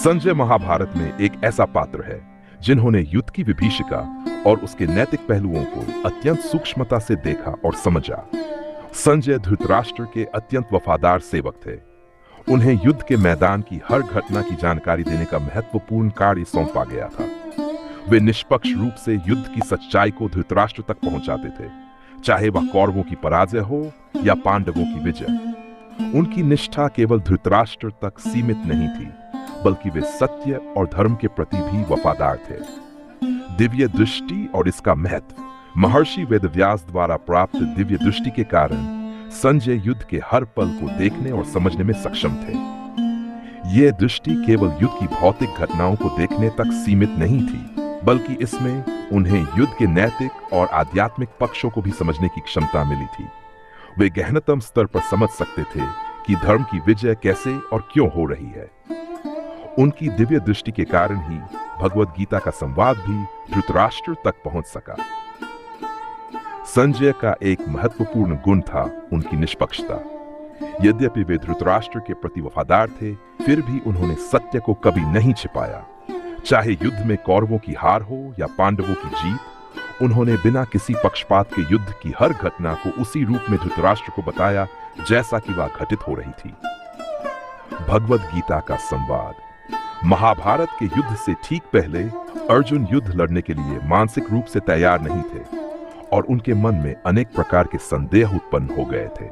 संजय महाभारत में एक ऐसा पात्र है जिन्होंने युद्ध की विभीषिका और उसके नैतिक पहलुओं को अत्यंत सूक्ष्मता से देखा और समझा। संजय धृतराष्ट्र के अत्यंत वफादार सेवक थे। उन्हें युद्ध के मैदान की हर घटना की जानकारी देने का महत्वपूर्ण कार्य सौंपा गया था। वे निष्पक्ष रूप से युद्ध की सच्चाई को धृतराष्ट्र तक पहुंचाते थे, चाहे वह कौरवों की पराजय हो या पांडवों की विजय। उनकी निष्ठा केवल धृतराष्ट्र तक सीमित नहीं थी, बल्कि वे सत्य और धर्म के प्रति भी वफादार थे। दिव्य दृष्टि और इसका महत्व। महर्षि वेदव्यास द्वारा प्राप्त दिव्य दृष्टि के कारण संजय युद्ध के हर पल को देखने और समझने में सक्षम थे। यह दृष्टि केवल युद्ध की भौतिक घटनाओं को देखने तक सीमित नहीं थी, बल्कि इसमें उन्हें युद्ध के नैतिक और आध्यात्मिक पक्षों को भी समझने की क्षमता मिली थी। वे गहनतम स्तर पर समझ सकते थे कि धर्म की विजय कैसे और क्यों हो रही है। उनकी दिव्य दृष्टि के कारण ही भगवद गीता का संवाद भी धृतराष्ट्र तक पहुंच सका। संजय का एक महत्वपूर्ण गुण था उनकी निष्पक्षता। यद्यपि वे धृतराष्ट्र के प्रति वफादार थे, फिर भी उन्होंने सत्य को कभी नहीं छिपाया। चाहे युद्ध में कौरवों की हार हो या पांडवों की जीत, उन्होंने बिना किसी पक्षपात के युद्ध की हर घटना को उसी रूप में धृतराष्ट्र को बताया जैसा कि वह घटित हो रही थी। भगवद गीता का संवाद। महाभारत के युद्ध से ठीक पहले अर्जुन युद्ध लड़ने के लिए मानसिक रूप से तैयार नहीं थे और उनके मन में अनेक प्रकार के संदेह उत्पन्न हो गए थे।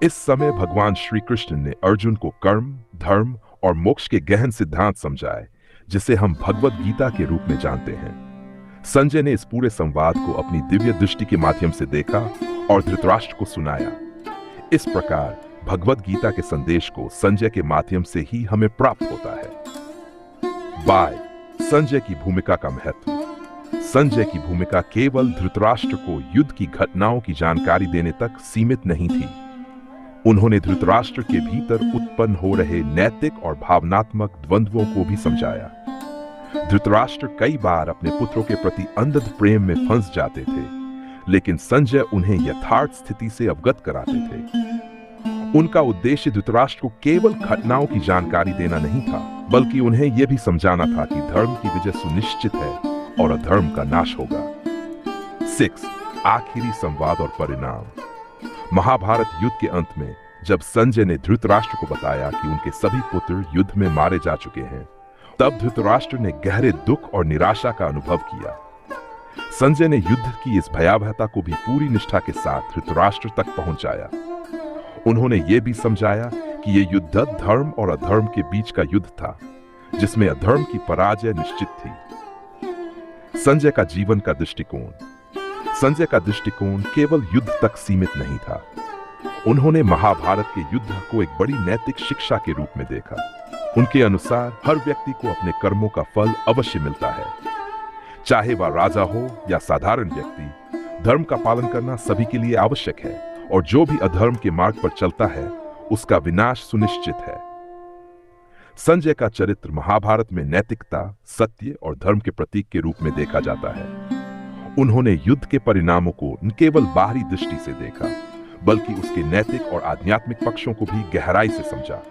इस समय भगवान श्री कृष्ण ने अर्जुन को कर्म, धर्म और मोक्ष के गहन सिद्धांत समझाए, जिसे हम भगवद गीता के रूप में जानते हैं। संजय ने इस पूरे संवाद को अपनी दिव्य दृष्टि के माध्यम से देखा और धृतराष्ट्र को सुनाया। इस प्रकार भगवद गीता के संदेश को संजय के माध्यम से ही हमें प्राप्त होता है। बाय संजय की भूमिका का महत्व। संजय की भूमिका केवल धृतराष्ट्र को युद्ध की घटनाओं की जानकारी देने तक सीमित नहीं थी। उन्होंने धृतराष्ट्र के भीतर उत्पन्न हो रहे नैतिक और भावनात्मक द्वंद्वों को भी समझाया। धृतराष्ट्र कई बार अपने पुत्रों के प्रति अंधध प्रेम में फंस जाते थे, लेकिन संजय उन्हें यथार्थ स्थिति से अवगत कराते थे। उनका उद्देश्य धृतराष्ट्र को केवल घटनाओं की जानकारी देना नहीं था, बल्कि उन्हें यह भी समझाना था कि धर्म की विजय सुनिश्चित है और अधर्म का नाश होगा। 6. आखिरी संवाद और परिणाम। महाभारत युद्ध के अंत में जब संजय ने धृतराष्ट्र को बताया कि उनके सभी पुत्र युद्ध में मारे जा चुके हैं, तब धृतराष्ट्र ने गहरे दुख और निराशा का अनुभव किया। संजय ने युद्ध की इस भयावहता को भी पूरी निष्ठा के साथ धृतराष्ट्र तक पहुंचाया। उन्होंने ये भी समझाया कि यह युद्ध धर्म और अधर्म के बीच का युद्ध था, जिसमें अधर्म की पराजय निश्चित थी। संजय का जीवन का दृष्टिकोण। संजय का दृष्टिकोण केवल युद्ध तक सीमित नहीं था। उन्होंने महाभारत के युद्ध को एक बड़ी नैतिक शिक्षा के रूप में देखा। उनके अनुसार हर व्यक्ति को अपने कर्मों का फल अवश्य मिलता है। चाहे वह राजा हो या साधारण व्यक्ति, धर्म का पालन करना सभी के लिए आवश्यक है, और जो भी अधर्म के मार्ग पर चलता है उसका विनाश सुनिश्चित है। संजय का चरित्र महाभारत में नैतिकता, सत्य और धर्म के प्रतीक के रूप में देखा जाता है। उन्होंने युद्ध के परिणामों को न केवल बाहरी दृष्टि से देखा, बल्कि उसके नैतिक और आध्यात्मिक पक्षों को भी गहराई से समझा।